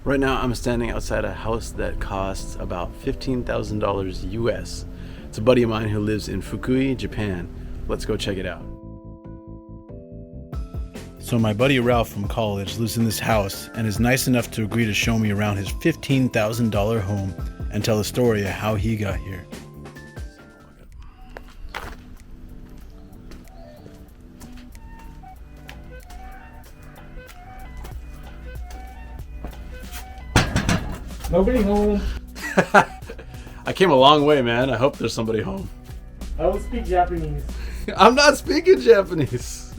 Right now I'm standing outside a house that costs about $15,000 US. It's a buddy of mine who lives in Fukui, Japan. Let's go check it out. So my buddy Ralph from college lives in this house and is nice enough to agree to show me around his $15,000 home and tell the story of how he got here. Nobody home. I came a long way, man. I hope there's somebody home. I don't speak Japanese. I'm not speaking Japanese.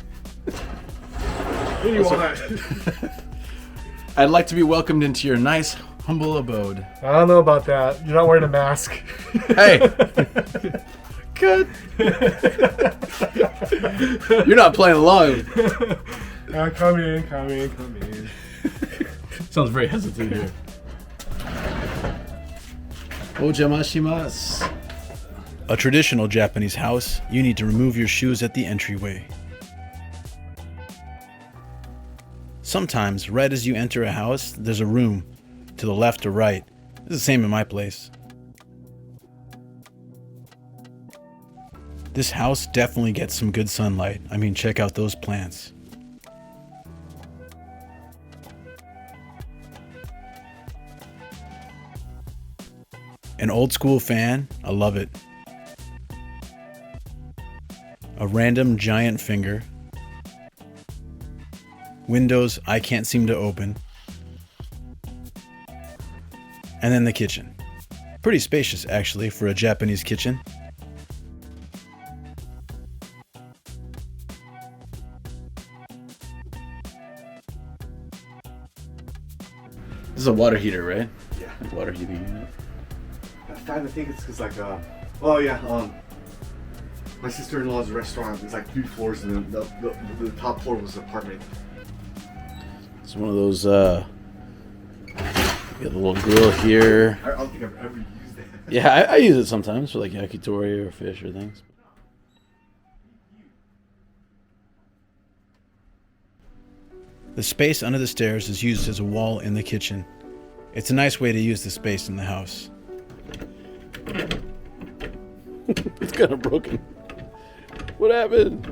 What do you want? I'd like to be welcomed into your nice, humble abode. I don't know about that. You're not wearing a mask. Hey! Good. You're not playing along. Come in. Sounds very hesitant here. Ojamashimasu. A traditional Japanese house, you need to remove your shoes at the entryway. Sometimes, right as you enter a house, there's a room to the left or right. It's the same in my place. This house definitely gets some good sunlight. I mean, check out those plants. An old school fan, I love it. A random giant finger. Windows I can't seem to open. And then the kitchen. Pretty spacious actually for a Japanese kitchen. This is a water heater, right? Yeah. Water heating unit. I think it's because my sister-in-law's restaurant is like 3 floors, and the top floor was an apartment. It's one of those, got a little grill here. I don't think I've ever used that. Yeah, I use it sometimes for like yakitori or fish or things. The space under the stairs is used as a wall in the kitchen. It's a nice way to use the space in the house. It's kind of broken. What happened?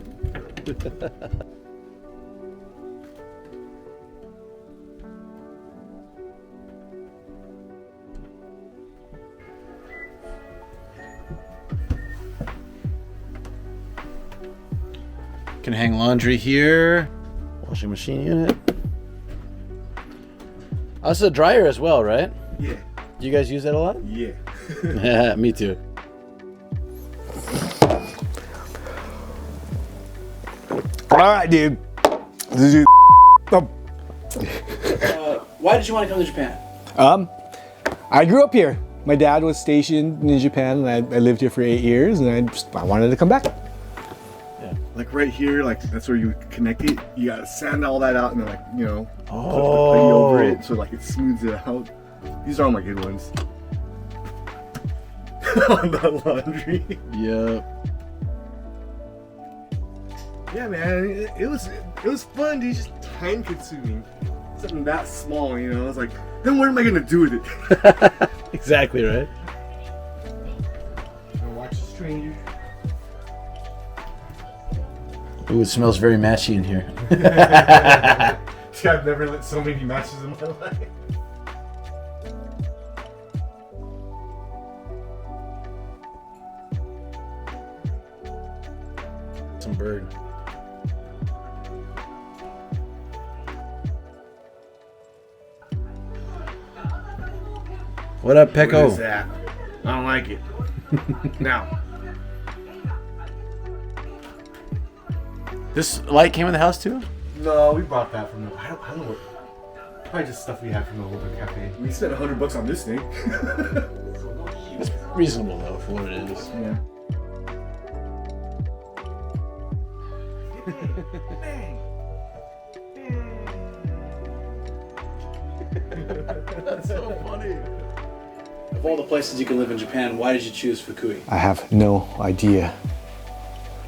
Can hang laundry here. Washing machine unit. Oh, this is a dryer as well, right? Yeah. Do you guys use that a lot? Yeah. Yeah, me too. All right, dude. Why did you want to come to Japan? I grew up here. My dad was stationed in Japan, and I lived here for 8 years, and I wanted to come back. Yeah. Like right here, like that's where you connect it. You gotta sand all that out and then put the plate Oh. over it so like it smooths it out. These are all my good ones. On the laundry. Yep. Yeah, man, it was fun, dude. Just time consuming. Something that small, I was like, then what am I gonna do with it? Exactly right. Watch a stranger. Ooh, it smells very matchy in here. See, I've never lit so many matches in my life. Some bird. What up, Pecco? What is that? I don't like it. Now. This light came in the house too? No, we brought that from the. I don't know what. Probably just stuff we had from the local cafe. We spent $100 on this thing. It's reasonable though for what it is. Yeah. That's so funny. Of all the places you can live in Japan, why did you choose Fukui? I have no idea.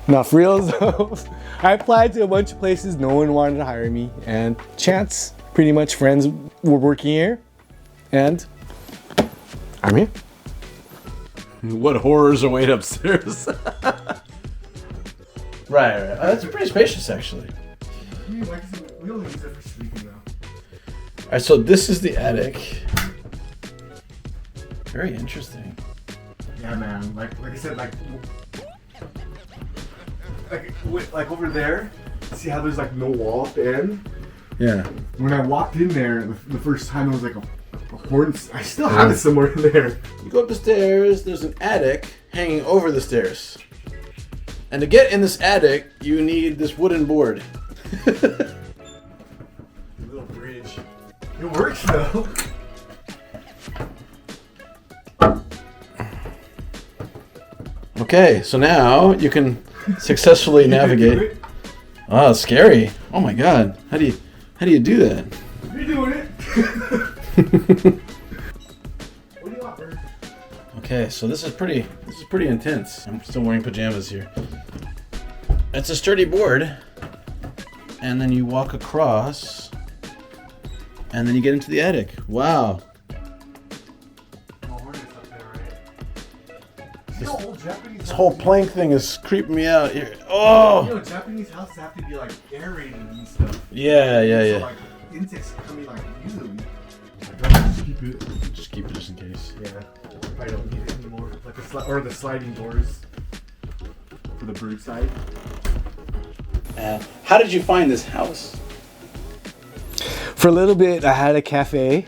Not for real though. I applied to a bunch of places, no one wanted to hire me, and chance, pretty much friends were working here, And I'm here. What horrors await upstairs? Right. That's pretty spacious, actually. Like I said, we only use it for sleeping now. All right, so this is the attic. Very interesting. Yeah, man. Like I said, like over there. See how there's like no wall at the end? Yeah. When I walked in there the first time, it was like a horn. I still have it somewhere in there. You go up the stairs. There's an attic hanging over the stairs. And to get in this attic, you need this wooden board. Little bridge. It works though. Okay, so now you can successfully navigate. Oh, it's scary. Oh my god. How do you do that? You're doing it. What do you want, Bird? Okay, so this is pretty intense. I'm still wearing pajamas here. It's a sturdy board. And then you walk across. And then you get into the attic. Wow. This whole plank thing is creeping me out here. Oh! You know, Japanese houses have to be like aerated and stuff. Yeah. So like insects coming like easily. Just keep it just in case. Yeah. I don't need it anymore. Like the sliding doors for the brood side. How did you find this house? For a little bit, I had a cafe.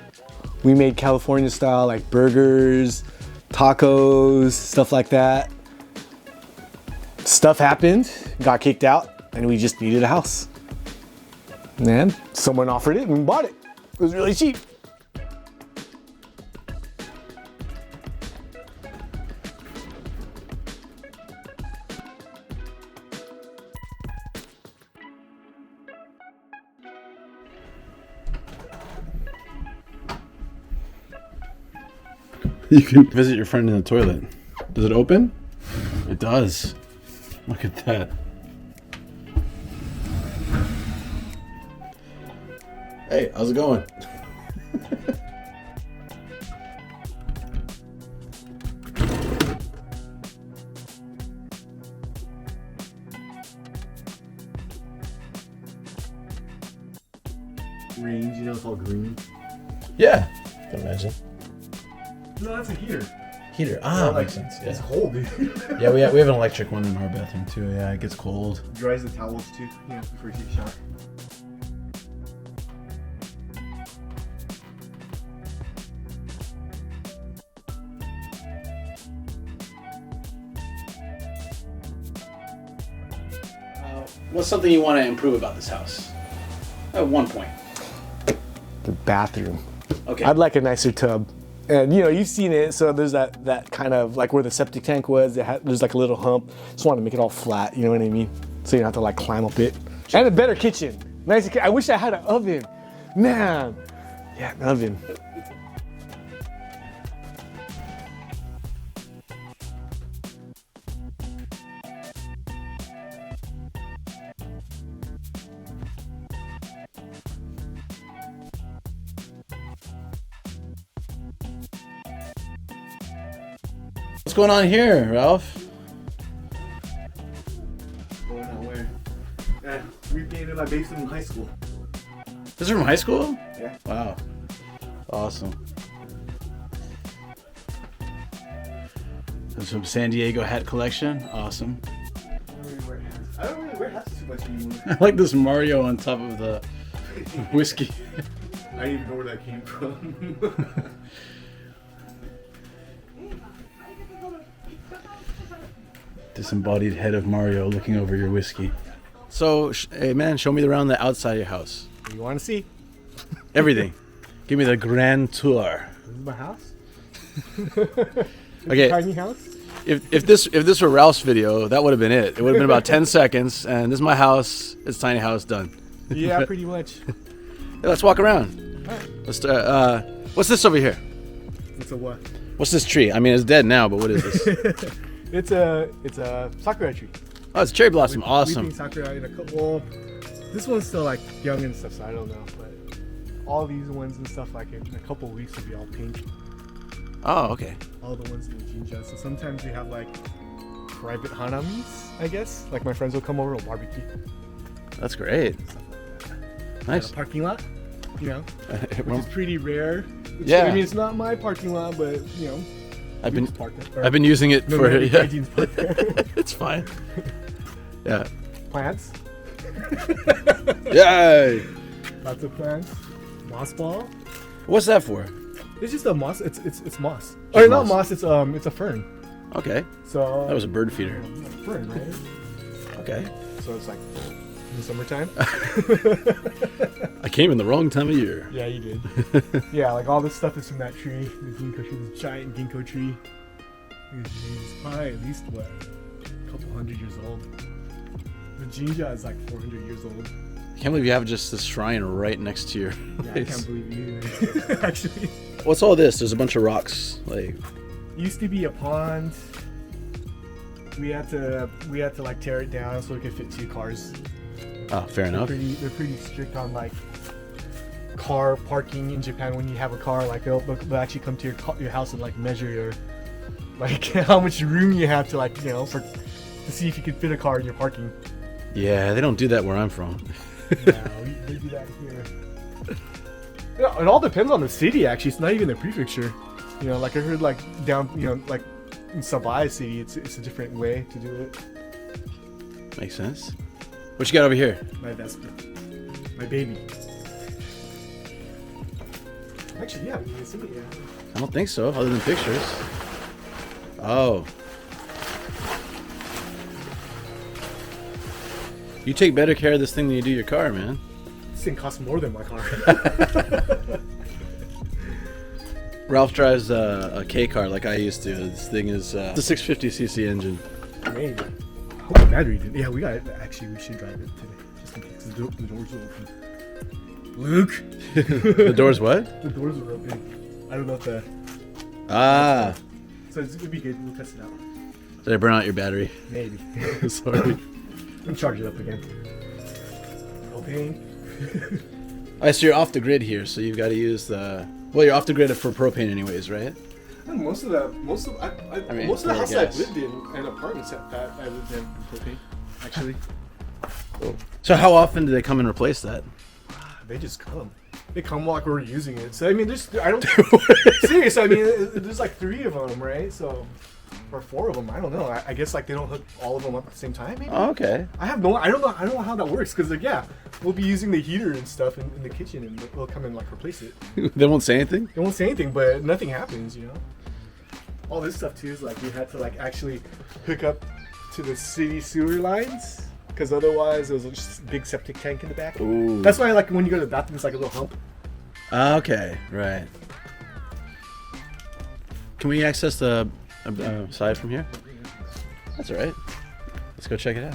We made California style, like burgers, tacos, stuff like that. Stuff happened, got kicked out, and we just needed a house. And someone offered it and we bought it. It was really cheap. You can visit your friend in the toilet. Does it open? It does. Look at that. Hey, how's it going? Range, you know, it's all green. Yeah, I can imagine. No, that's a heater. Heater. Makes sense. It's Yeah. cold, dude. Yeah, we have an electric one in our bathroom too. Yeah, it gets cold. Dries the towels too, you know, before you take a shower. What's something you want to improve about this house? At one point. The bathroom. Okay. I'd like a nicer tub. And you know, you've seen it, so there's that kind of like where the septic tank was, there's like a little hump. Just want to make it all flat, you know what I mean? So you don't have to like climb up it. And a better kitchen. Nicer. I wish I had an oven. Man. Yeah, an oven. What's going on here, Ralph? Going out where? We painted my basement in high school. This is from high school? Yeah. Wow. Awesome. This is from San Diego hat collection. Awesome. I don't really wear hats too much anymore. I like this Mario on top of the whiskey. I didn't even know where that came from. Disembodied head of Mario looking over your whiskey. So, hey man, show me around the outside of your house. You want to see? Everything. Give me the grand tour. This is my house. Okay. Tiny house. If this were Ralph's video, that would have been it. It would have been about 10 seconds, and this is my house. It's tiny house done. Yeah, pretty much. Hey, let's walk around. Alright. Let's. What's this over here? It's a what? What's this tree? I mean, it's dead now, but what is this? It's a sakura tree. Oh, it's cherry blossom. Weeping Awesome. sakura in a couple. Well, this one's still like young and stuff, so I don't know. But all these ones and stuff like in a couple of weeks will be all pink. Oh, okay. All the ones in the Jinja. So sometimes we have like private hanamis, I guess. Like my friends will come over, we'll barbecue. That's great. Nice. A parking lot, you know, which Well, is pretty rare. Yeah. I mean, it's not my parking lot, but you know, I've we been just park there. I've been using it for Nomadic yeah. Gaijins park there. It's fine. Yeah. Plants. Yay! Lots of plants. Moss ball. What's that for? It's just a moss. It's moss. Or not moss. moss. It's a fern. Okay. So That was a bird feeder. fern, right? Okay. So it's like in the summertime. I came in the wrong time of year. Yeah, you did. Yeah, like all this stuff is from that tree. The ginkgo tree, this giant ginkgo tree. It's probably at least what, a couple hundred years old. The Jinja is like 400 years old. I can't believe you have just this shrine right next to your Yeah, I place. can't believe you either. Actually, What's all this? There's a bunch of rocks. Like, used to be a pond. We had to like tear it down so it could fit 2 cars. oh, fair enough. They're pretty strict on like car parking in Japan. When you have a car, like they'll actually come to your house and like measure your like how much room you have to like to see if you can fit a car in your parking. Yeah, they don't do that where I'm from. Yeah, we do that here. Yeah, it all depends on the city. Actually, it's not even the prefecture. You know, like I heard like down like in Sabai City, it's a different way to do it. Makes sense. What you got over here? My Vespa, my baby. Actually, yeah, you can see it. Yeah. I don't think so, other than pictures. Oh. You take better care of this thing than you do your car, man. This thing costs more than my car. Ralph drives a K car like I used to. This thing is the 650cc engine. Maybe. I hope the battery didn't. Yeah, we got it. Actually, we should drive it today. Just in case the doors are open. Luke! The door's what? The doors are open. I don't know if the... Ah. So it'd be good. We'll test it out. Did I burn out your battery? Maybe. Sorry. Let me charge it up again. Propane. I see you're off the grid here, so you've got to use the... Well, you're off the grid for propane anyways, right? And most of the houses I've lived in and apartments that I lived in propane. Actually, So how often do they come and replace that? they just come. They come while we're using it. So I mean, serious. I mean, there's like 3 of them, right? So, or 4 of them. I don't know. I guess like they don't hook all of them up at the same time. Maybe. Oh, okay. I don't know how that works because like we'll be using the heater and stuff in the kitchen and they'll come and like replace it. They won't say anything? They won't say anything, but nothing happens, you know. All this stuff too is like we had to like actually hook up to the city sewer lines because otherwise it was just a big septic tank in the back. Ooh. That's why like when you go to the bathroom, it's like a little hump. Okay, right. Can we access the side from here? That's all right. Let's go check it out.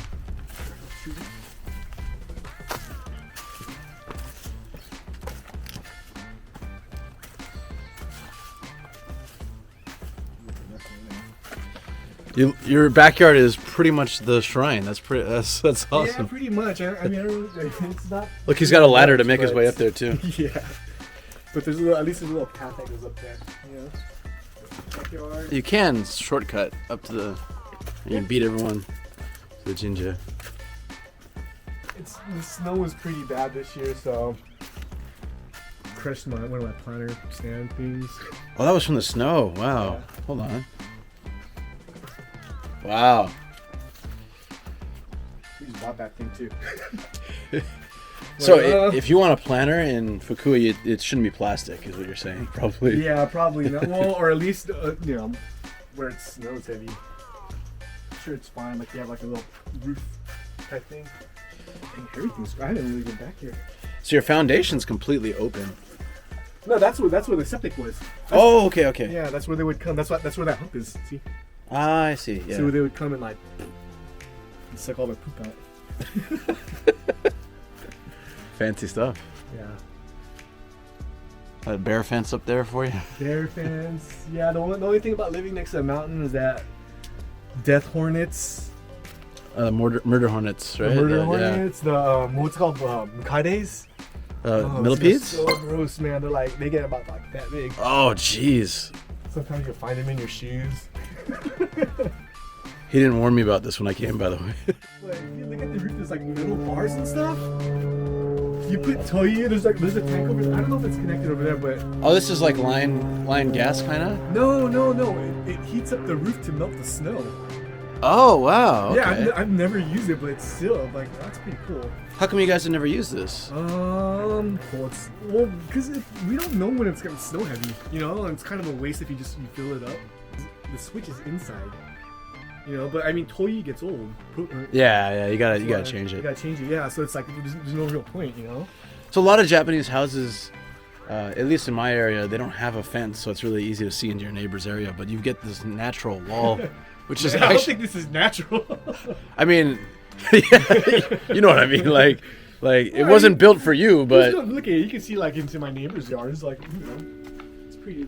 Your backyard is pretty much the shrine. That's awesome. Yeah, pretty much. I mean, it's not. Look, he's got a ladder to make his but- way up there too. Yeah, but there's at least a little path that goes up there. You know, backyard. You can shortcut up to the. You can beat everyone to the Jinja. The snow was pretty bad this year, so crushed one of my planter stand things. Oh, that was from the snow. Wow. Yeah. Hold on. Wow. We just bought that thing too. So Well, if you want a planter in Fukui, it shouldn't be plastic, is what you're saying, probably. Yeah, probably not. Well, or at least where it snows heavy. I'm sure it's fine. Like you have like a little roof type thing. And everything's. I didn't really get back here. So your foundation's completely open. No, that's where the septic was. Oh, okay. Yeah, that's where they would come. That's where that hook is. See. Ah, I see. Yeah. So they would come and like suck all their poop out. Fancy stuff. Yeah. A bear fence up there for you. Bear fence. Yeah, the only thing about living next to a mountain is that death hornets. Murder hornets, right? The murder Yeah. hornets. The what's it called? Mukades. Millipedes? So gross, man. They're like, they get about like that big. Oh, jeez. Sometimes you'll find them in your shoes. He didn't warn me about this when I came, by the way. Like, you look at the roof, there's like metal bars and stuff. You put Toyu, there's a tank over there. I don't know if it's connected over there, but Oh, this is like line gas, kind of? no. It heats up the roof to melt the snow. Oh, wow. Okay. Yeah, I've never used it, but it's still like that's pretty cool. How come you guys have never used this? Because we don't know when it's gonna snow heavy, you know, and it's kind of a waste if you fill it up. The switch is inside, you know. But I mean, Toyu gets old. Yeah, you gotta change You it. gotta change it, yeah. So it's like there's no real point, you know. So a lot of Japanese houses, at least in my area, they don't have a fence, so it's really easy to see into your neighbor's area. But you get this natural wall, which is I don't actually, think this is natural. I mean, you know what I mean? Like it wasn't built for you, but Look at it. You can see like into my neighbor's yard. It's like, you know, it's pretty.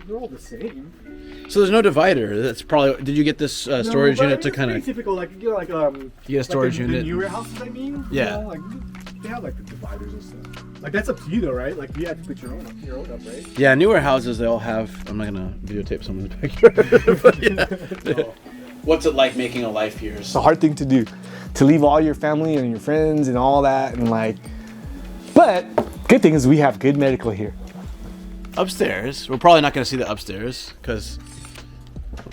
They're all the same. so there's no divider. That's probably. Did you get this storage unit to kind of? typical, like you get You get a storage like unit. The newer houses, I mean. Yeah. You know, like they have like the dividers and stuff. Like that's up to you though, right? Like you have to put your own up, right? Yeah, newer houses they all have. I'm not gonna videotape someone's picture. But yeah. What's it like making a life here? It's a hard thing to do, to leave all your family and your friends and all that, and like. But good thing is we have good medical here. Upstairs, we're probably not gonna see the upstairs because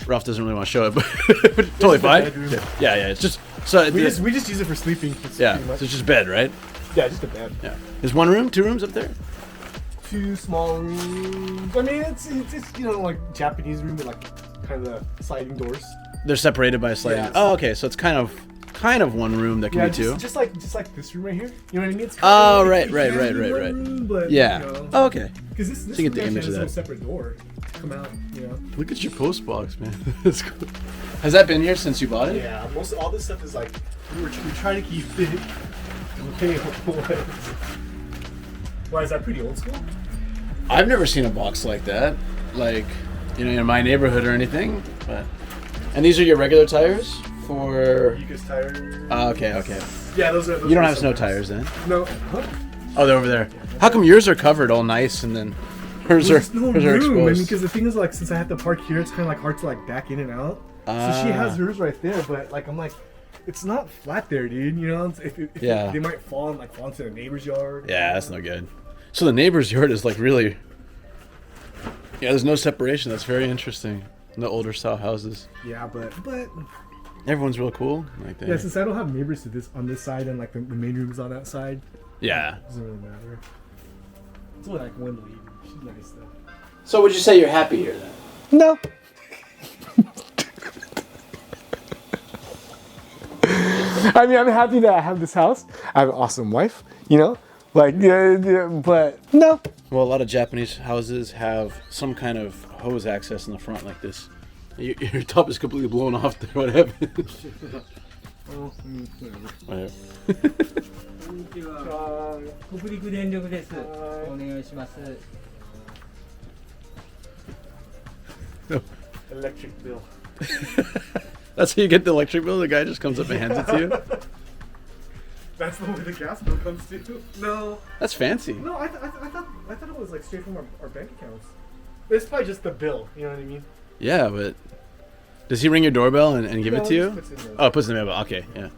Ralph doesn't really want to show it, but totally fine. bedroom. Yeah, it's just so. We just use it for sleeping. Yeah, pretty much. so it's just bed, right? Yeah, just a bed. Yeah. There's one room, 2 rooms up there. 2 small rooms. I mean, it's you know like Japanese room with like kind of the sliding doors. They're separated by a sliding. Yeah. Oh, okay. So it's kind of one room that can Yeah, be 2. just like this room right here. You know what I mean? It's Oh, kinda right, like, right, it can right, be right, one right. Room, but, Yeah. You know, Oh, okay. because this So you get the room image actually of has that. no separate door to come out. You know. Look at your post box, man. That's cool. Has that been here since you bought it? Yeah, most all this stuff is like we try to keep it. Okay, why is that pretty old school? I've never seen a box like that, like in my neighborhood or anything. But and these are your regular tires for. Yukos tires. Okay. Yeah, those are. You don't have snow tires then? No. Huh? Oh, they're over there. How come yours are covered all nice and then hers are There's no hers are room. I mean, exposed? because the thing is, like, since I have to park here, it's kind of like hard to like back in and out. So she has hers right there, but like I'm like, it's not flat there, dude. You know, if Yeah. they might fall into the neighbor's yard. Yeah, that's no good. So the neighbor's yard is like really. Yeah, there's no separation. That's very interesting. In the older style houses. Yeah, but Everyone's real cool. Like that. yeah, since I don't have neighbors to this on this side and like the main room's on that side, Yeah. it doesn't really matter. It's only like one lady. She's nice though. So would you say you're happy here then? No. I mean, I'm happy that I have this house. I have an awesome wife, you know? Like, but no. Well, a lot of Japanese houses have some kind of hose access in the front like this. Your top is completely blown off there. What happened? Oh, whatever. Whatever. 北陸電力です。お願いします。 Electric bill. That's how you get the electric bill? The guy just comes up and hands it to you? That's the way the gas bill comes to. No, That's fancy. no, I thought it was like straight from our bank accounts. It's probably just the bill. You know what I mean? Yeah, but does he ring your doorbell and give it to No, you? it just puts it in Oh, it puts it in the mailbox. Okay, yeah.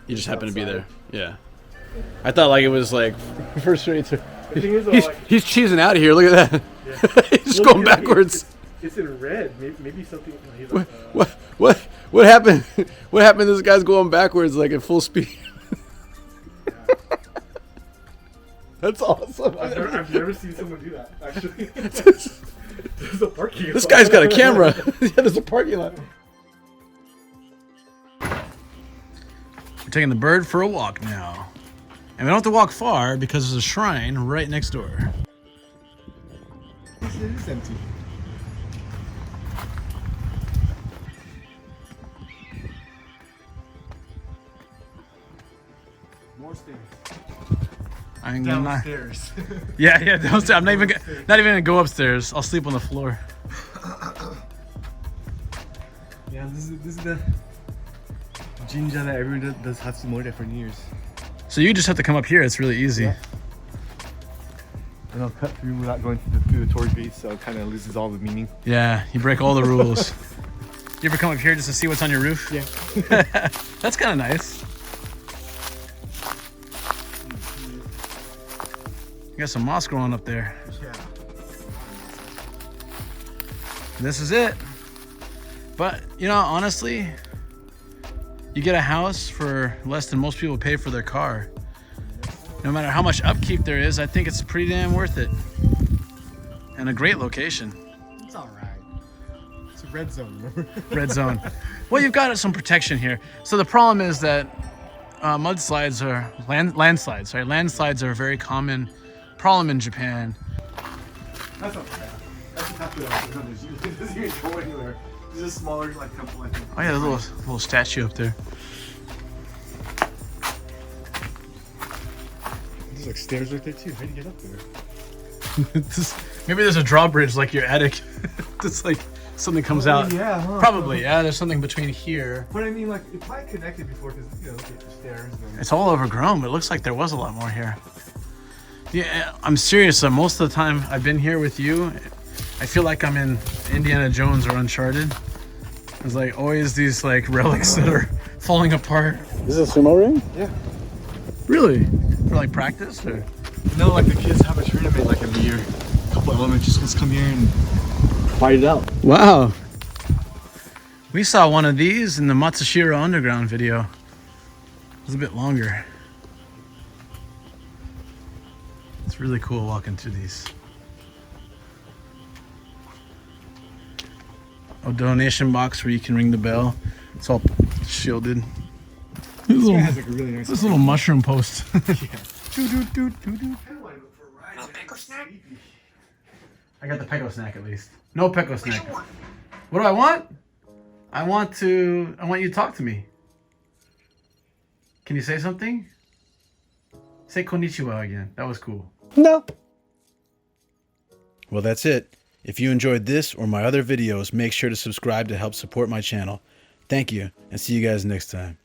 You just happen to be outside. there. Yeah. I thought like it was like first rate. The thing is, though, He's cheesing out of here. Look at that. Yeah. He's Well, going yeah, backwards. It's in red. Maybe something. He's What, like, what happened? What happened? This guy's going backwards like at full speed. That's awesome. I've never seen someone do that. Actually, there's a parking. This lot. guy's got a camera. Yeah, there's a parking lot. We're taking the bird for a walk now. And we don't have to walk far because there's a shrine right next door. It is empty. More stairs. I'm gonna Downstairs. yeah, downstairs. I'm not even gonna go upstairs. I'll sleep on the floor. Yeah, this is the jinja that everyone does Hatsumori for New Year's. So you just have to come up here. It's really easy. Yeah. And I'll cut through without going through the tour gate, so it kind of loses all the meaning. Yeah, you break all the rules. You ever come up here just to see what's on your roof? Yeah. That's kind of nice. You got some moss growing up there. Yeah. This is it. But, you know, honestly, you get a house for less than most people pay for their car. No matter how much upkeep there is, I think it's pretty damn worth it. And a great location. It's all right. It's a red zone, remember? Red zone. Well, you've got some protection here. So the problem is that mudslides are landslides. Sorry, landslides are a very common problem in Japan. That's not bad. That's just after that. It doesn't even go anywhere. It's just smaller, like couple like. Oh yeah, there's a little statue up there. There's like stairs right there too. How do you get up there? Maybe there's a drawbridge like your attic. It's like something comes out. Yeah, huh? Probably, yeah. There's something between here. But I mean, like, it probably connected before because, you know, look at the stairs. And It's all overgrown, but it looks like there was a lot more here. Yeah, I'm serious. Most of the time I've been here with you, I feel like I'm in Indiana Jones or Uncharted. There's like always these like relics that are falling apart. This is a sumo ring? yeah. Really? For like practice or? No, like the kids have a tournament like every year. A couple of elementary schools come here and fight it out. Wow. We saw one of these in the Matsushiro Underground video. It was a bit longer. It's really cool walking through these. A donation box where you can ring the bell. It's all shielded. This guy has like a really nice. This little mushroom post. I got the Pecco snack at least. No Pecco snack. What do I want? I want you to talk to me. Can you say something? Say konnichiwa again. That was cool. No. Well, that's it. If you enjoyed this or my other videos, make sure to subscribe to help support my channel. Thank you, and see you guys next time.